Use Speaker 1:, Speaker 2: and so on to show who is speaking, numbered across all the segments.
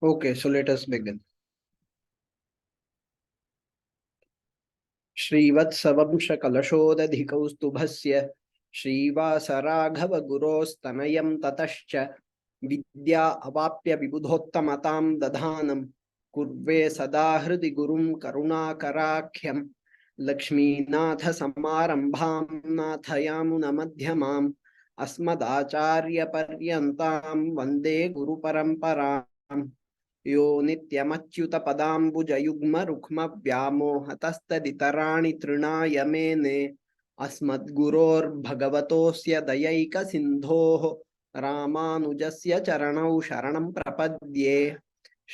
Speaker 1: Okay, so let us begin. श्रीवत्सवंशकलशोदधिकौस्तुभस्य श्रीवासराघवगुरोस्तनयं ततश्च विद्या अवाप्य विबुधोत्तमतां दधानं कुर्वे सदा हृदि गुरुं करुणाकराख्यं लक्ष्मीनाथसमारम्भां नाथयामुनमध्यमाम् अस्मदाचार्यपर्यन्तां वन्दे गुरुपरम्पराम् यो नित्यमच्युतपदाम्बुजयुग्मरुक्मव्यामोहतस्तदितराणि तृणाय मेने अस्मद्गुरोर्भगवतोऽस्य दयैकसिन्धोः रामानुजस्य चरणौ शरणं प्रपद्ये।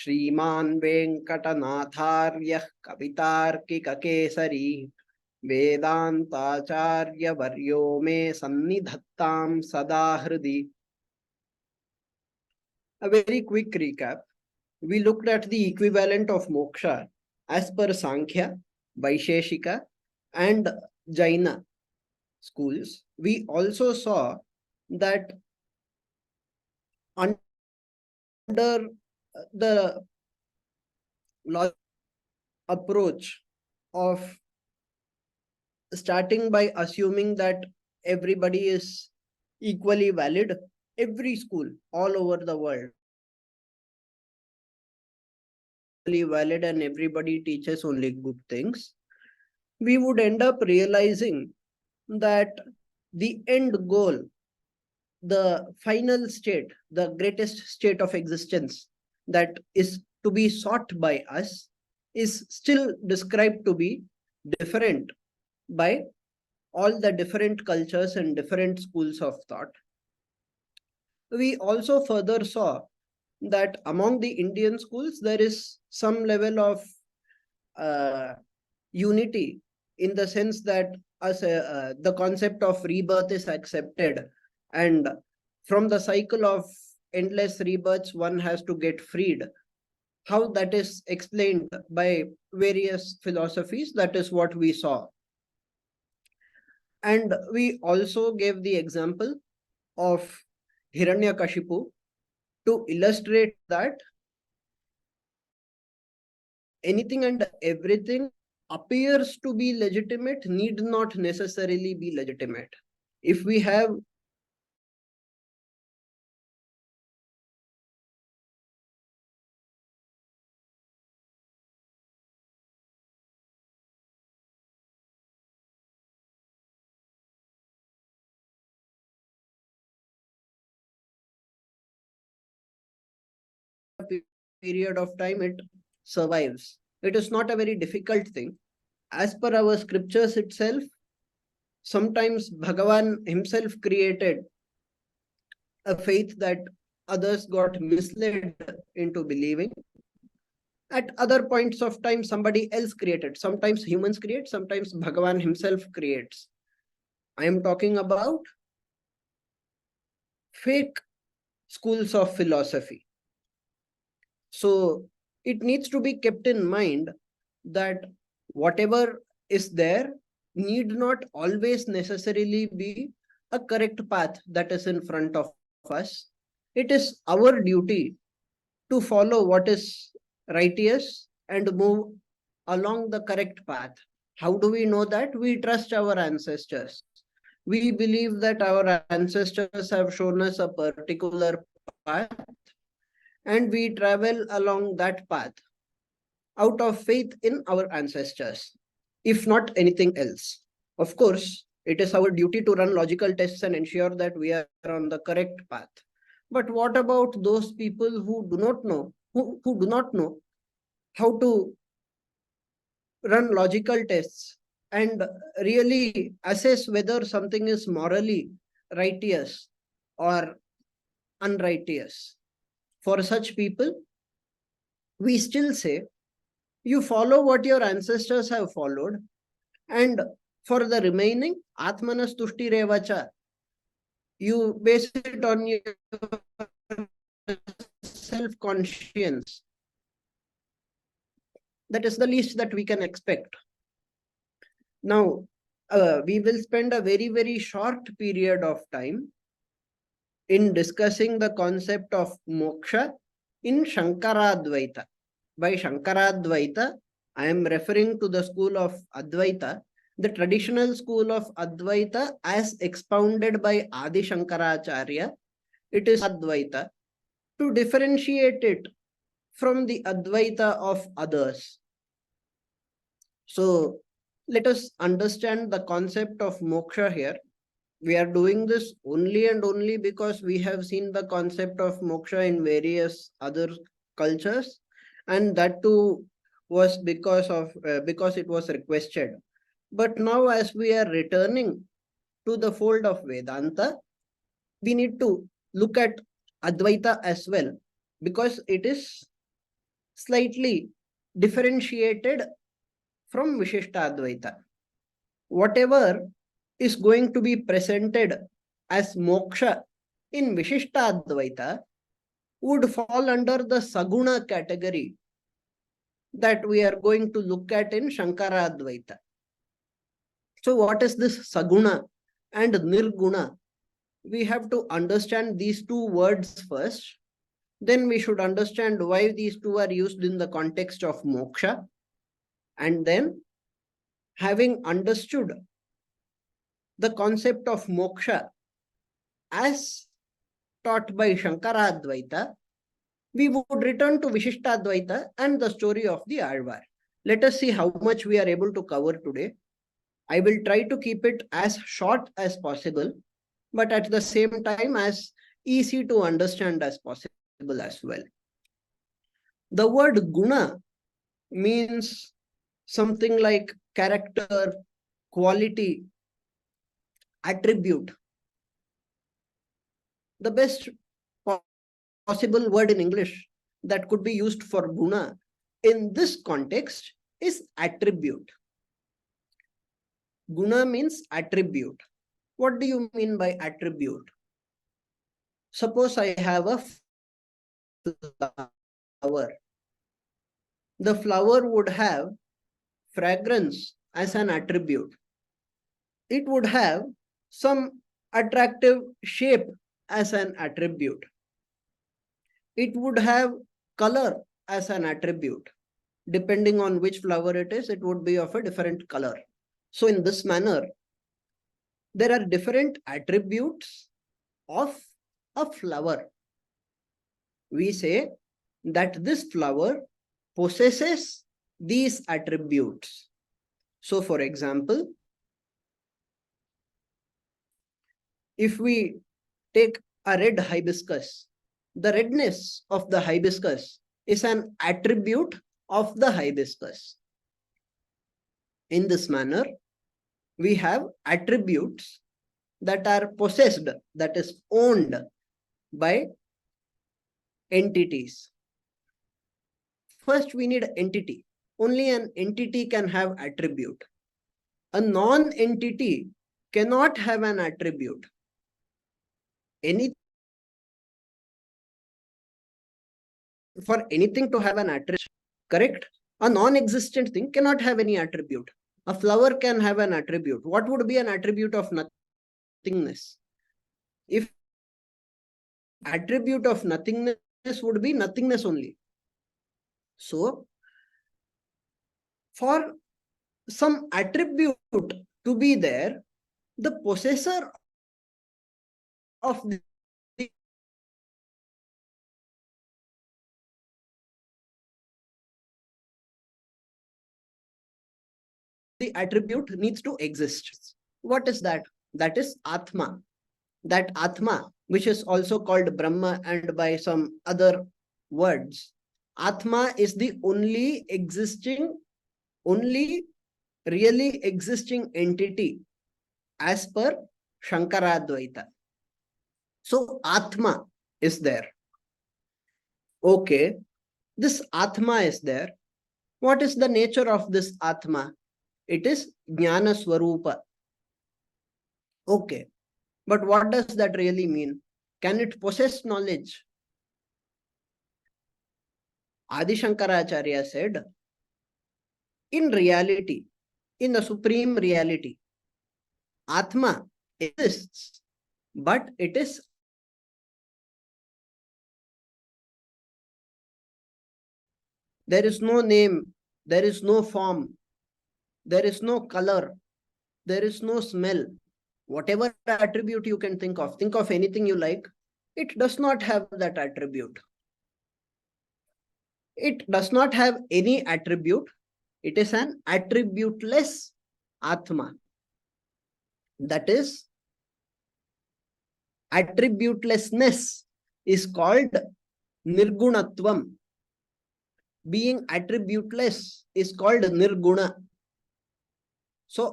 Speaker 1: श्रीमान् वेङ्कटनाथार्यः कवितार्किककेसरी वेदान्ताचार्यवर्यो मे सन्निधत्तां सदा हृदि. A very quick recap. We looked at the equivalent of moksha as per Sankhya, Vaisheshika, and Jaina schools. We also saw that under the approach of starting by assuming that everybody is equally valid, every school all over the world valid and everybody teaches only good things, we would end up realizing that the end goal, the final state, the greatest state of existence that is to be sought by us is still described to be different by all the different cultures and different schools of thought. We also further saw that among the Indian schools, there is some level of unity in the sense that the concept of rebirth is accepted, and from the cycle of endless rebirths, one has to get freed. How that is explained by various philosophies, that is what we saw. And we also gave the example of Hiranyakashipu to illustrate that anything and everything appears to be legitimate need not necessarily be legitimate. If we have a period of time, it survives. It is not a very difficult thing. As per our scriptures itself, sometimes Bhagavan himself created a faith that others got misled into believing. At other points of time, somebody else created. Sometimes humans create, sometimes Bhagavan himself creates. I am talking about fake schools of philosophy. So it needs to be kept in mind that whatever is there need not always necessarily be a correct path that is in front of us. It is our duty to follow what is righteous and move along the correct path. How do we know that? We trust our ancestors. We believe that our ancestors have shown us a particular path and we travel along that path out of faith in our ancestors, if not anything else. Of course, it is our duty to run logical tests and ensure that we are on the correct path. But what about those people who do not know, who do not know how to run logical tests and really assess whether something is morally righteous or unrighteous? For such people, we still say, you follow what your ancestors have followed, and for the remaining, Atmanas Tushti Revacha, you base it on your self-conscience. That is the least that we can expect. Now, we will spend a very, very short period of time in discussing the concept of moksha in Shankaradvaita. By Shankaradvaita, I am referring to the school of Advaita, the traditional school of Advaita as expounded by Adi Shankaracharya. It is Advaita to differentiate it from the Advaita of others. So let us understand the concept of moksha here. We are doing this only and only because we have seen the concept of moksha in various other cultures, and that too was because it was requested. But now, as we are returning to the fold of Vedanta, we need to look at Advaita as well, because it is slightly differentiated from Vishishtadvaita. Whatever is going to be presented as moksha in Vishishtadvaita would fall under the Saguna category that we are going to look at in Shankaradvaita. So what is this Saguna and Nirguna? We have to understand these two words first. Then we should understand why these two are used in the context of moksha. And then, having understood the concept of moksha as taught by Shankaradvaita, we would return to Vishishtadvaita and the story of the Alvar. Let us see how much we are able to cover today. I will try to keep it as short as possible, but at the same time as easy to understand as possible as well. The word guna means something like character, quality, attribute. The best possible word in English that could be used for guna in this context is attribute. Guna means attribute. What do you mean by attribute? Suppose I have a flower. The flower would have fragrance as an attribute. It would have some attractive shape as an attribute. It would have color as an attribute. Depending on which flower it is, it would be of a different color. So in this manner, there are different attributes of a flower. We say that this flower possesses these attributes. So for example, if we take a red hibiscus, the redness of the hibiscus is an attribute of the hibiscus. In this manner, we have attributes that are possessed, that is owned by entities. First, we need entity. Only an entity can have attribute. A non-entity cannot have an attribute. For anything to have an attribute, correct? A non-existent thing cannot have any attribute. A flower can have an attribute. What would be an attribute of nothingness? If attribute of nothingness would be nothingness only. So, for some attribute to be there, the possessor of the attribute needs to exist. What is that? That is Atma. That Atma, which is also called Brahma and by some other words. Atma is the only really existing entity as per Shankaradvaita. So Atma is there. Okay, this Atma is there. What is the nature of this Atma? It is Jnana Swarupa. Okay, but what does that really mean? Can it possess knowledge? Adi Shankaracharya said, in reality, in the supreme reality, Atma exists, but it is There is no name, there is no form, there is no color, there is no smell. Whatever attribute you can think of anything you like, it does not have that attribute. It does not have any attribute. It is an attributeless Atma. That is, attributelessness is called Nirgunatvam. Being attributeless is called Nirguna. So,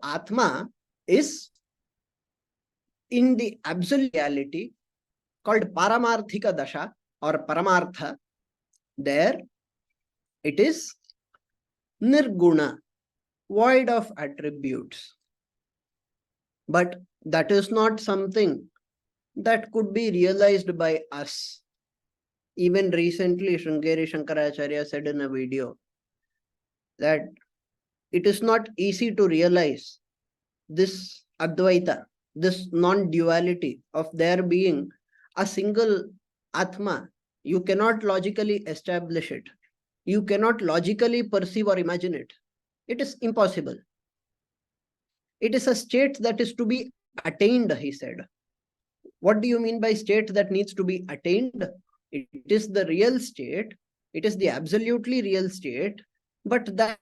Speaker 1: Atma is in the absolute reality called Paramarthika Dasha or Paramartha. There it is Nirguna, void of attributes. But that is not something that could be realized by us. Even recently, Sringeri Shankaracharya said in a video that it is not easy to realize this Advaita, this non-duality of there being a single Atma. You cannot logically establish it. You cannot logically perceive or imagine it. It is impossible. It is a state that is to be attained, he said. What do you mean by state that needs to be attained? It is the real state. It is the absolutely real state. But that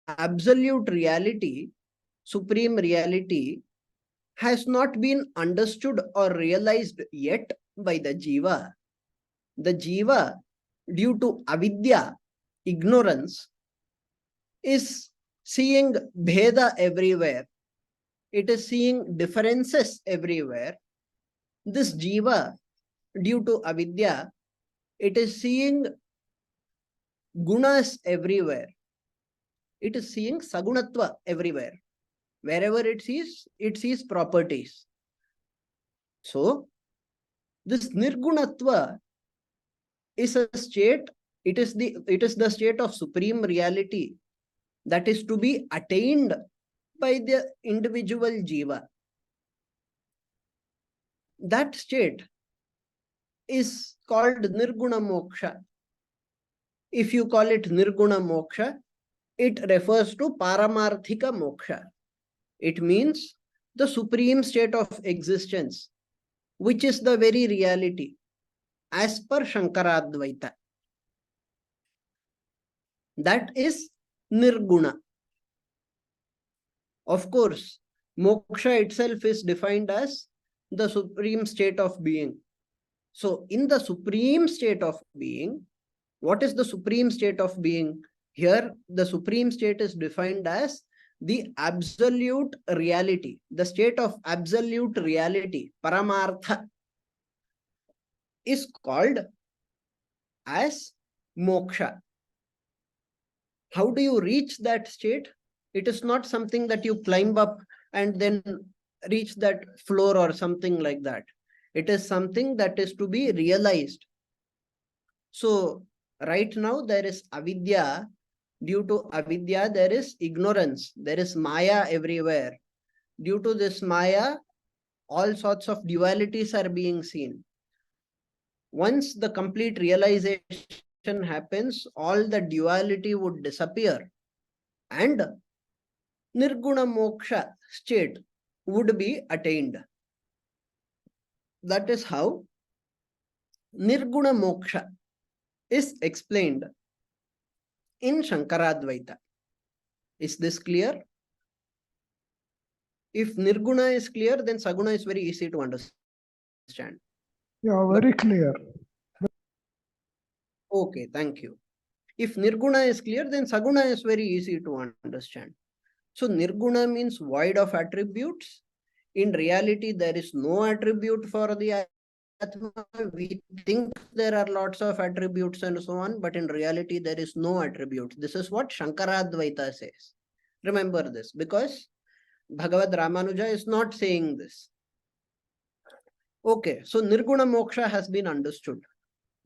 Speaker 1: absolute reality, supreme reality, has not been understood or realized yet by the jiva. The jiva, due to avidya, ignorance, is seeing bheda everywhere. It is seeing differences everywhere. This jiva, due to avidya, it is seeing gunas everywhere. It is seeing sagunatva everywhere. Wherever it sees properties. So, this nirgunatva is a state, it is the state of supreme reality that is to be attained by the individual jiva. That state is called nirguna moksha. If you call it nirguna moksha, it refers to paramarthika moksha. It means the supreme state of existence, which is the very reality, as per Shankaradvaita. That is nirguna. Of course, moksha itself is defined as the supreme state of being. So, in the supreme state of being, what is the supreme state of being? Here, the supreme state is defined as the absolute reality, the state of absolute reality, paramartha, is called as moksha. How do you reach that state? It is not something that you climb up and then reach that floor or something like that. It is something that is to be realized. So, right now there is avidya. Due to avidya, there is ignorance. There is maya everywhere. Due to this maya, all sorts of dualities are being seen. Once the complete realization happens, all the duality would disappear and nirguna moksha state would be attained. That is how nirguna moksha is explained in Shankaradvaita. Is this clear? If nirguna is clear, then saguna is very easy to understand.
Speaker 2: Yeah, very clear.
Speaker 1: Okay, thank you. If nirguna is clear, then saguna is very easy to understand. So nirguna means void of attributes. In reality, there is no attribute for the Atma. We think there are lots of attributes and so on, but in reality, there is no attribute. This is what Shankaradvaita says. Remember this, because Bhagavad Ramanuja is not saying this. Okay, so nirguna moksha has been understood.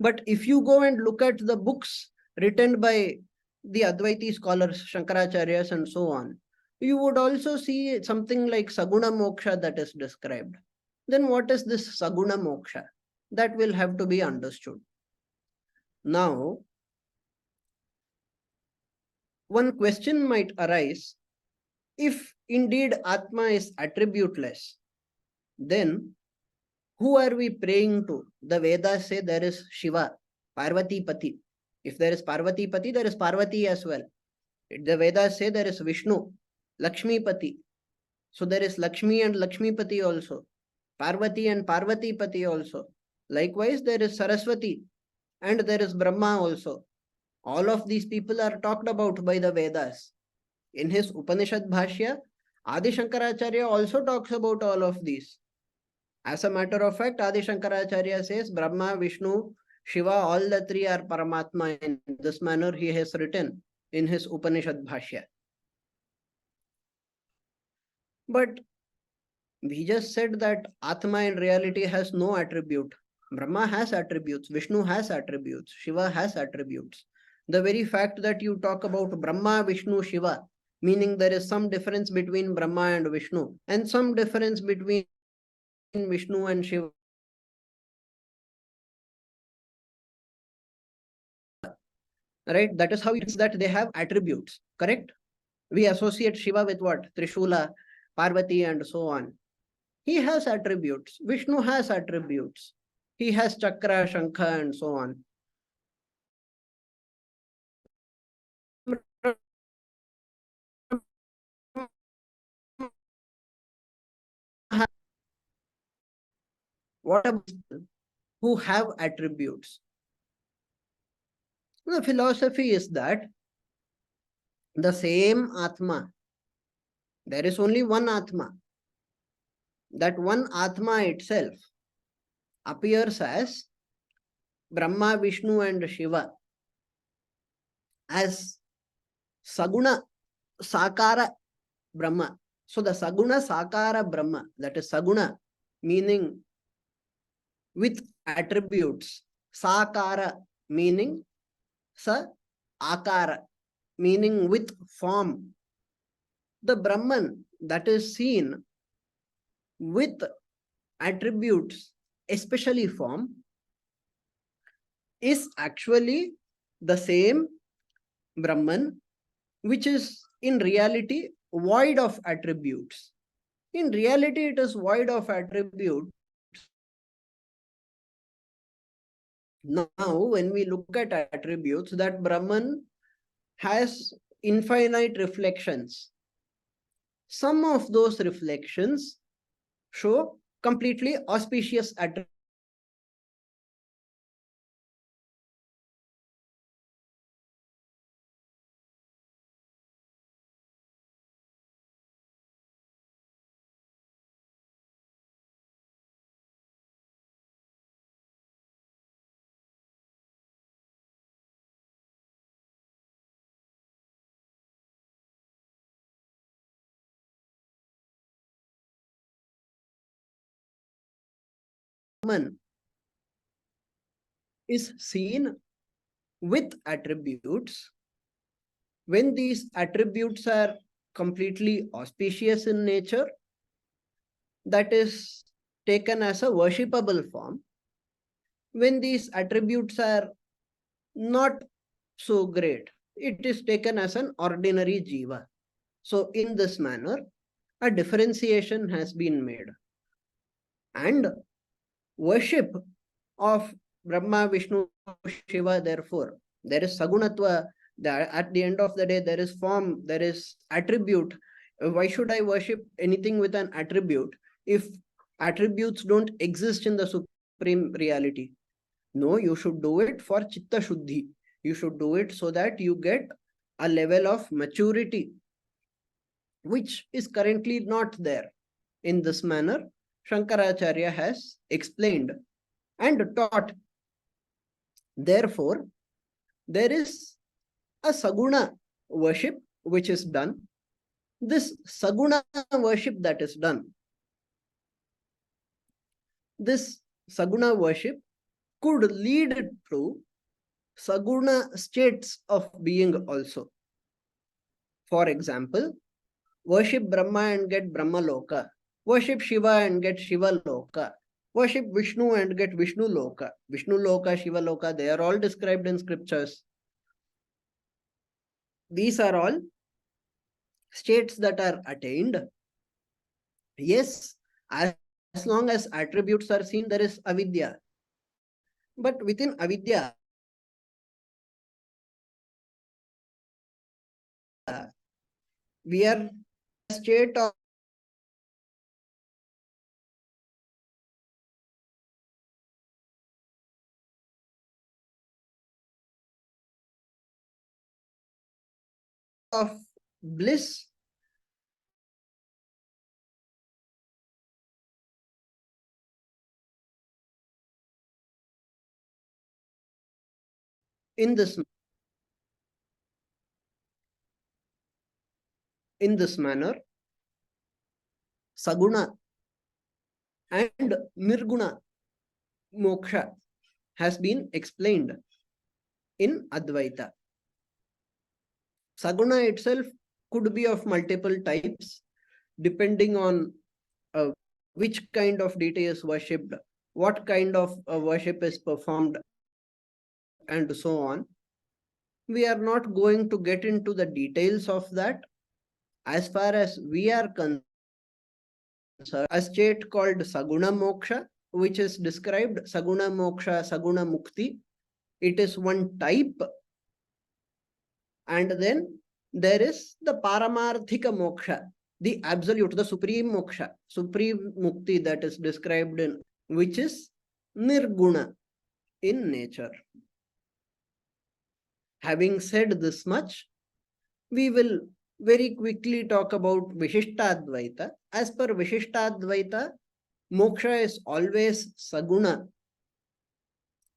Speaker 1: But if you go and look at the books written by the Advaiti scholars, Shankaracharyas and so on, you would also see something like Saguna Moksha that is described. Then what is this Saguna Moksha? That will have to be understood. Now, one question might arise, if indeed Atma is attributeless, then who are we praying to? The Vedas say there is Shiva, Parvati Pati. If there is Parvati Pati, there is Parvati as well. The Vedas say there is Vishnu, Lakshmi Pati. So there is Lakshmi and Lakshmi Pati also, Parvati and Parvati Pati also. Likewise, there is Saraswati and there is Brahma also. All of these people are talked about by the Vedas. In his Upanishad Bhashya, Adi Shankaracharya also talks about all of these. As a matter of fact, Adi Shankaracharya says Brahma, Vishnu, Shiva, all the three are Paramatma. In this manner, he has written in his Upanishad Bhashya. But we just said that Atma in reality has no attribute. Brahma has attributes, Vishnu has attributes, Shiva has attributes. The very fact that you talk about Brahma, Vishnu, Shiva, meaning there is some difference between Brahma and Vishnu, and some difference between Vishnu and Shiva. Right? That is how it's that they have attributes, correct? We associate Shiva with what? Trishula, Parvati, and so on. He has attributes. Vishnu has attributes. He has Chakra, Shankha, and so on. What about who have attributes? The philosophy is that the same Atma, there is only one Atma. That one Atma itself appears as Brahma, Vishnu, and Shiva as Saguna, Sakara Brahma. So the Saguna, Sakara Brahma, that is Saguna, meaning with attributes. Sakara, meaning Sa Akara, meaning with form. The Brahman that is seen with attributes, especially form, is actually the same Brahman which is in reality void of attributes. In reality, it is void of attributes. Now, when we look at attributes, that Brahman has infinite reflections. Some of those reflections show completely auspicious attributes. Brahman is seen with attributes. When these attributes are completely auspicious in nature, that is taken as a worshipable form. When these attributes are not so great, it is taken as an ordinary jiva. So in this manner, a differentiation has been made. And worship of Brahma, Vishnu, Shiva, therefore, there is Sagunatva. At the end of the day, there is form, there is attribute. Why should I worship anything with an attribute if attributes don't exist in the supreme reality? No, you should do it for Chitta Shuddhi. You should do it so that you get a level of maturity, which is currently not there. In this manner, Shankaracharya has explained and taught. Therefore, there is a Saguna worship which is done. This Saguna worship that is done, this Saguna worship could lead to Saguna states of being also. For example, worship Brahma and get Brahma Loka. Worship Shiva and get Shiva Loka. worship Vishnu and get Vishnu Loka. Vishnu Loka, Shiva Loka, they are all described in scriptures. These are all states that are attained. Yes, as long as attributes are seen, there is avidya. But within avidya, we are state of bliss. In this manner, saguna and nirguna moksha has been explained in Advaita. Saguna itself could be of multiple types depending on which kind of deity is worshipped, what kind of worship is performed, and so on. We are not going to get into the details of that. As far as we are concerned, a state called Saguna Moksha, which is described Saguna Moksha, Saguna Mukti. It is one type. And then there is the Paramarthika Moksha, the absolute, the supreme moksha, supreme mukti that is described in, which is nirguna in nature. Having said this much, we will very quickly talk about Vishishtadvaitha. As per Vishishtadvaitha, moksha is always saguna.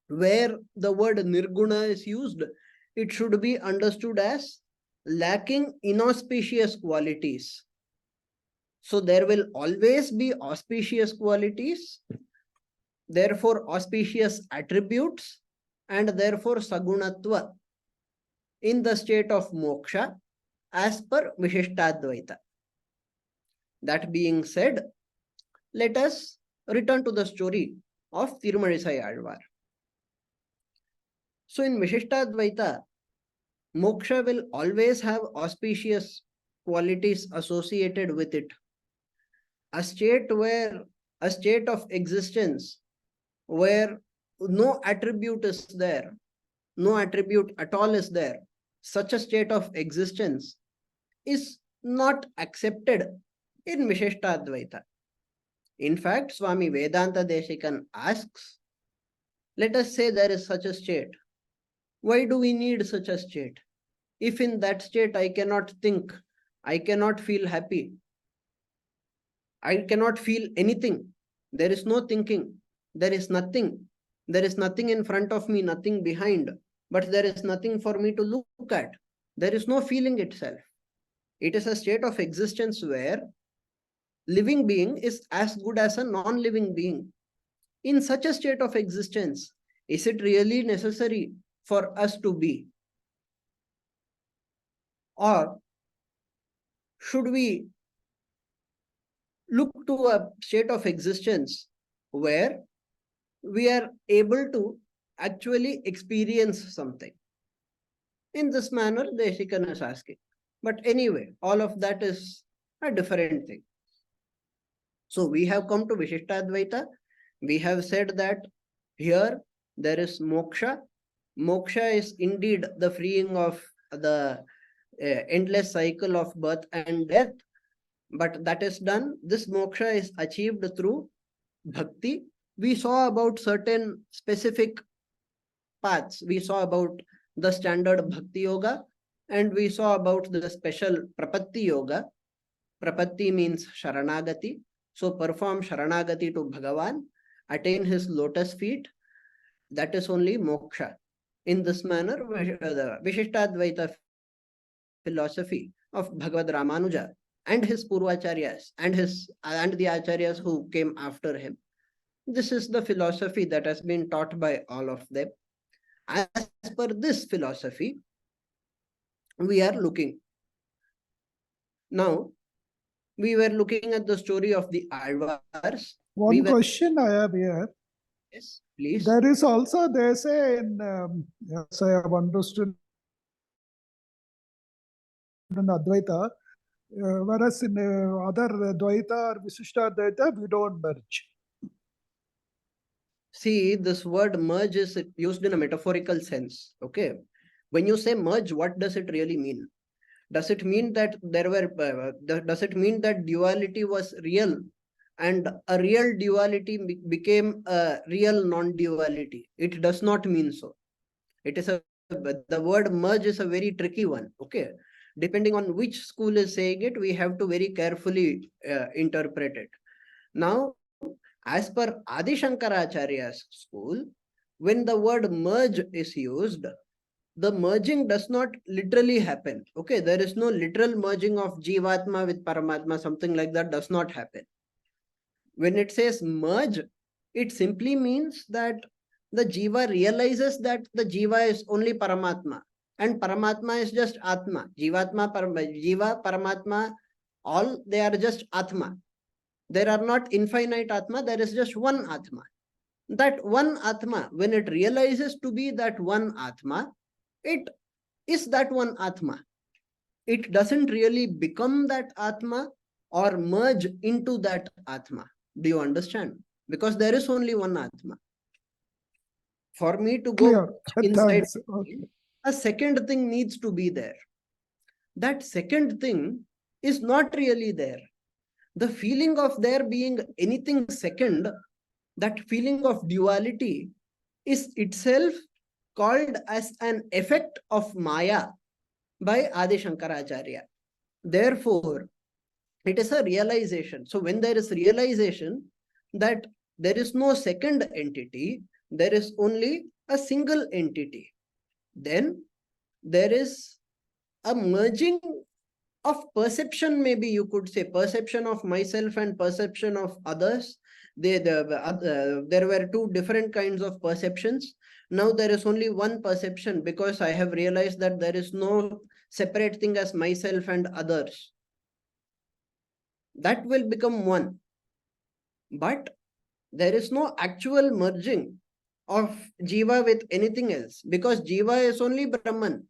Speaker 1: Where the word nirguna is used, it should be understood as lacking inauspicious qualities. So there will always be auspicious qualities, therefore auspicious attributes, and therefore sagunatva in the state of moksha as per Vishishtadvaita. That being said, let us return to the story of Tirumalizai Alvar. So in Vishishtadvaita, moksha will always have auspicious qualities associated with it. A state of existence where no attribute is there, no attribute at all is there, such a state of existence is not accepted in Vishishtadvaita. In fact, Swami Vedanta Deshikan asks, let us say there is such a state. Why do we need such a state? If in that state I cannot think, I cannot feel happy, I cannot feel anything, there is no thinking, there is nothing in front of me, nothing behind, but there is nothing for me to look at. There is no feeling itself. It is a state of existence where living being is as good as a non-living being. In such a state of existence, is it really necessary for us to be? Or should we look to a state of existence where we are able to actually experience something? In this manner, Deshikan is asking. But anyway, all of that is a different thing. So we have come to Vishishtadvaita. We have said that here there is moksha. Moksha is indeed the freeing of the endless cycle of birth and death. But that is done. This moksha is achieved through bhakti. We saw about certain specific paths. We saw about the standard bhakti yoga, and we saw about the special prapatti yoga. Prapatti means sharanagati. So perform sharanagati to Bhagavan, attain his lotus feet. That is only moksha. In this manner, the Vishishtadvaita philosophy of Bhagavad Ramanuja and his Purvacharyas and the Acharyas who came after him. This is the philosophy that has been taught by all of them. As per this philosophy, we are looking. Now, we were looking at the story of the Alvars.
Speaker 2: One question I have here.
Speaker 1: Yes, please.
Speaker 2: There is also, they say in, as I have understood in Advaita, whereas in other Dvaita or Vishishtadvaitha, we don't merge.
Speaker 1: See, this word merge is used in a metaphorical sense. Okay. When you say merge, what does it really mean? Does it mean that does it mean that duality was real and a real duality became a real non-duality? It does not mean so. It is the word merge is a very tricky one. Okay. Depending on which school is saying it, we have to very carefully interpret it. Now, as per Adi Shankaracharya's school, when the word merge is used, the merging does not literally happen. Okay, there is no literal merging of Jivatma with Paramatma, something like that does not happen. When it says merge, it simply means that the Jiva realizes that the Jiva is only Paramatma and Paramatma is just Atma. Jivatma, Jiva, Paramatma, all they are just Atma. There are not infinite Atma, there is just one Atma. That one Atma, when it realizes to be that one Atma, it is that one Atma. It doesn't really become that Atma or merge into that Atma. Do you understand? Because there is only one Atma. For me to go
Speaker 2: Clear.
Speaker 1: inside,
Speaker 2: Thanks. Okay.
Speaker 1: a second thing needs to be there. That second thing is not really there. The feeling of there being anything second, that feeling of duality, is itself called as an effect of Maya by Adi Shankaracharya. Therefore, it is a realization. So when there is realization that there is no second entity, there is only a single entity, then there is a merging of perception. Maybe you could say perception of myself and perception of others. There were two different kinds of perceptions. Now there is only one perception because I have realized that there is no separate thing as myself and others. That will become one. But there is no actual merging of Jiva with anything else because Jiva is only Brahman.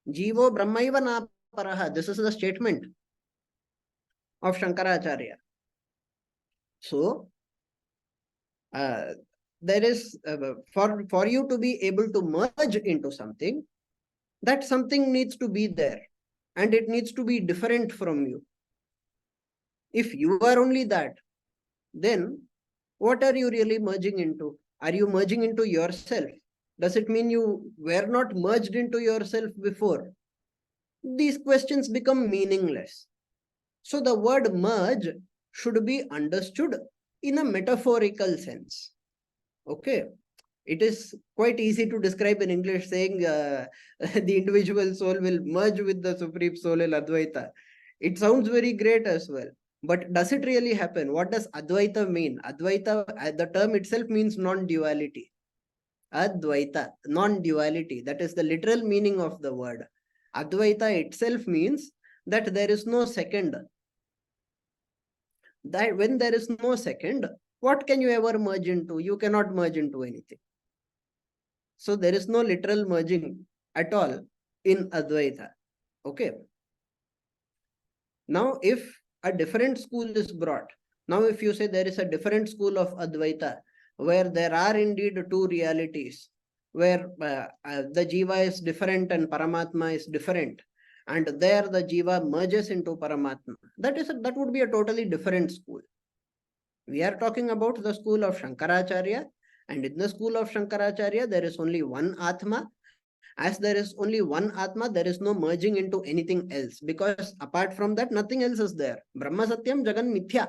Speaker 1: Jivo Brahmaiva na paraha. This is the statement of Shankaracharya. So, there is, for you to be able to merge into something, that something needs to be there and it needs to be different from you. If you are only that, then what are you really merging into? Are you merging into yourself? Does it mean you were not merged into yourself before? These questions become meaningless. So the word merge should be understood in a metaphorical sense. Okay. It is quite easy to describe in English saying the individual soul will merge with the Supreme Soul in Advaita. It sounds very great as well. But does it really happen? What does Advaita mean? Advaita, the term itself means non-duality. Advaita, non-duality. That is the literal meaning of the word. Advaita itself means that there is no second. That when there is no second, what can you ever merge into? You cannot merge into anything. So there is no literal merging at all in Advaita. Okay. Now, if a different school is brought, now if you say there is a different school of Advaita, where there are indeed two realities, where the Jiva is different and Paramatma is different, and there the Jiva merges into Paramatma, that would be a totally different school. We are talking about the school of Shankaracharya, and in the school of Shankaracharya, there is only one Atma. As there is only one Atma, there is no merging into anything else, because apart from that, nothing else is there. Brahma Satyam Jagan Mithya,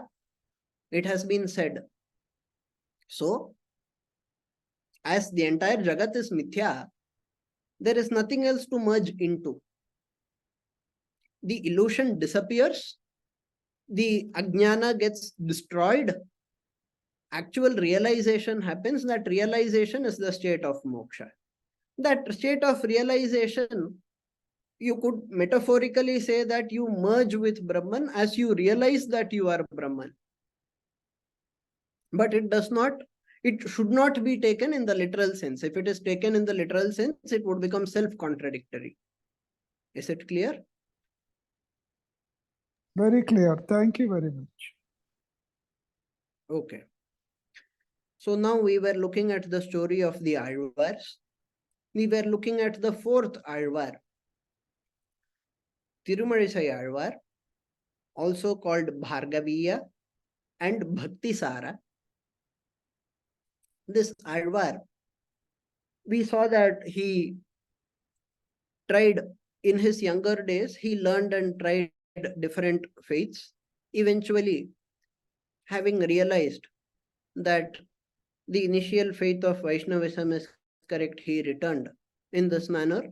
Speaker 1: it has been said. So, as the entire Jagat is Mithya, there is nothing else to merge into. The illusion disappears, the Ajnana gets destroyed, actual realization happens. That realization is the state of moksha. That state of realization, you could metaphorically say that you merge with Brahman as you realize that you are Brahman. But it should not be taken in the literal sense. If it is taken in the literal sense, it would become self-contradictory. Is it clear?
Speaker 2: Very clear. Thank you very much.
Speaker 1: Okay. So now we were looking at the story of the Alvars. We were looking at the fourth Alvar, Tirumarisai Alvar, also called Bhargaviya and Bhaktisara. This Alvar, we saw that he tried in his younger days, he learned and tried different faiths. Eventually, having realized that the initial faith of Vaishnavism is correct, he returned in this manner,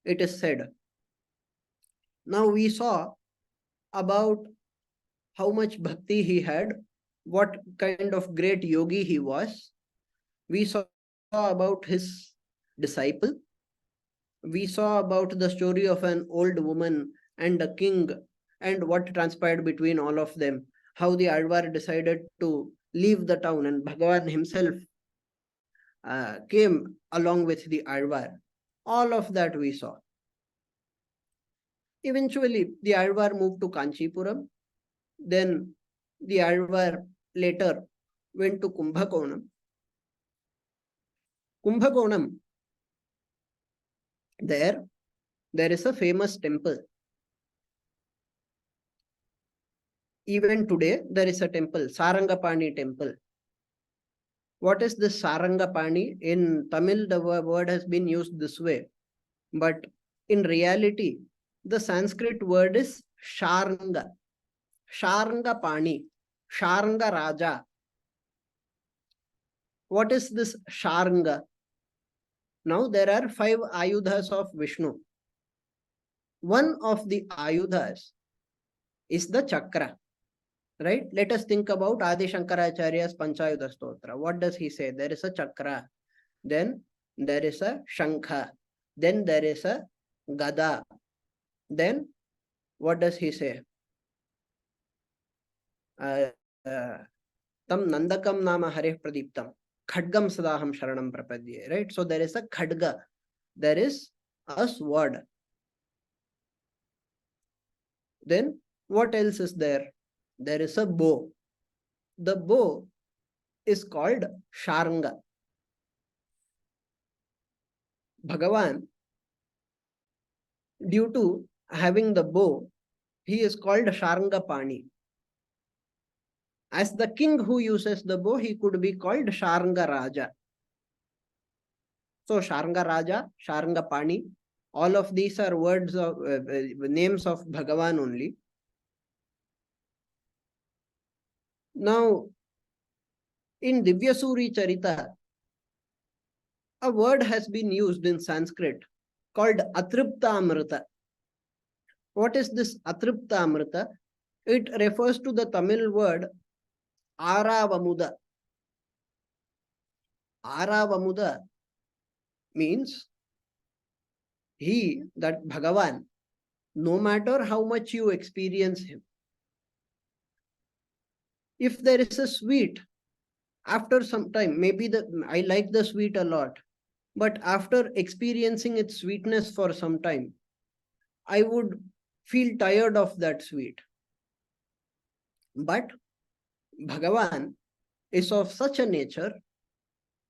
Speaker 1: it is said. Now we saw about how much bhakti he had, what kind of great yogi he was. We saw about his disciple. We saw about the story of an old woman and a king and what transpired between all of them. How the Alvar decided to leave the town and Bhagavan himself came along with the Alvar. All of that we saw. Eventually, the Alvar moved to Kanchipuram. Then the Alvar later went to Kumbhakonam. Kumbhakonam, there is a famous temple. Even today, there is a temple, Sarangapani temple. What is this Sarangapani? In Tamil, the word has been used this way. But in reality, the Sanskrit word is Sharanga. Sharangapani. Sharanga Raja. What is this Sharanga? Now there are 5 Ayudhas of Vishnu. One of the Ayudhas is the Chakra. Right? Let us think about Adi Shankaracharya's Panchayudha Stotra. What does he say? There is a Chakra. Then there is a Shankha. Then there is a Gada. Then what does he say? Tam Nandakam Nama Hareh Pradiptam. Khadgam Sadaham Sharanam Prapadye. Right? So there is a Khadga. There is a sword. Then what else is there? There is a bow. The bow is called Sharanga. Bhagavan, due to having the bow, he is called Sharangapani. As the king who uses the bow, he could be called Sharanga Raja. So Sharanga Raja, Sharangapani, all of these are words of names of Bhagavan only. Now, in Divyasuri Charita, a word has been used in Sanskrit called Atripta Amrita. What is this Atripta Amrita? It refers to the Tamil word Aravamuda. Aravamuda means that Bhagavan, no matter how much you experience him, if there is a sweet, after some time, maybe I like the sweet a lot, but after experiencing its sweetness for some time, I would feel tired of that sweet. But Bhagavan is of such a nature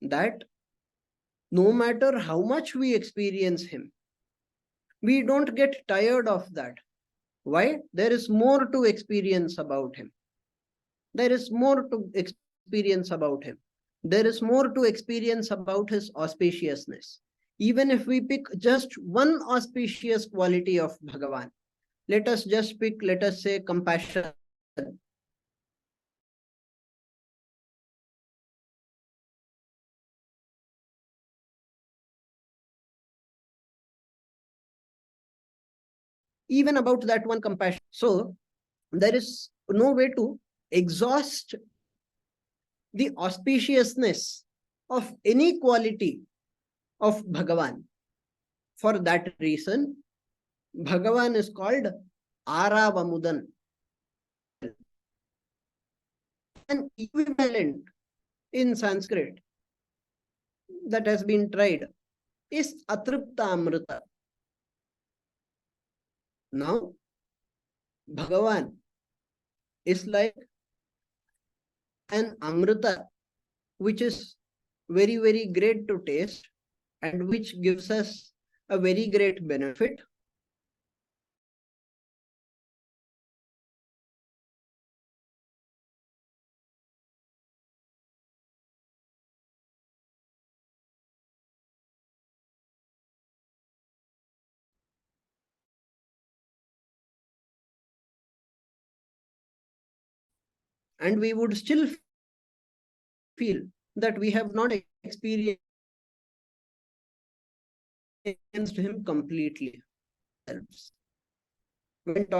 Speaker 1: that no matter how much we experience him, we don't get tired of that. Why? There is more to experience about him. There is more to experience about him. There is more to experience about his auspiciousness. Even if we pick just one auspicious quality of Bhagavan, let us just pick, let us say, compassion. Even about that one compassion. So there is no way to exhaust the auspiciousness of any quality of Bhagavan. For that reason, Bhagavan is called Aravamudan. an equivalent in Sanskrit that has been tried is Atripta Amrita. Now, Bhagavan is like an Amrita, which is very, very great to taste and which gives us a very great benefit. And we would still feel that we have not experienced him completely. When talking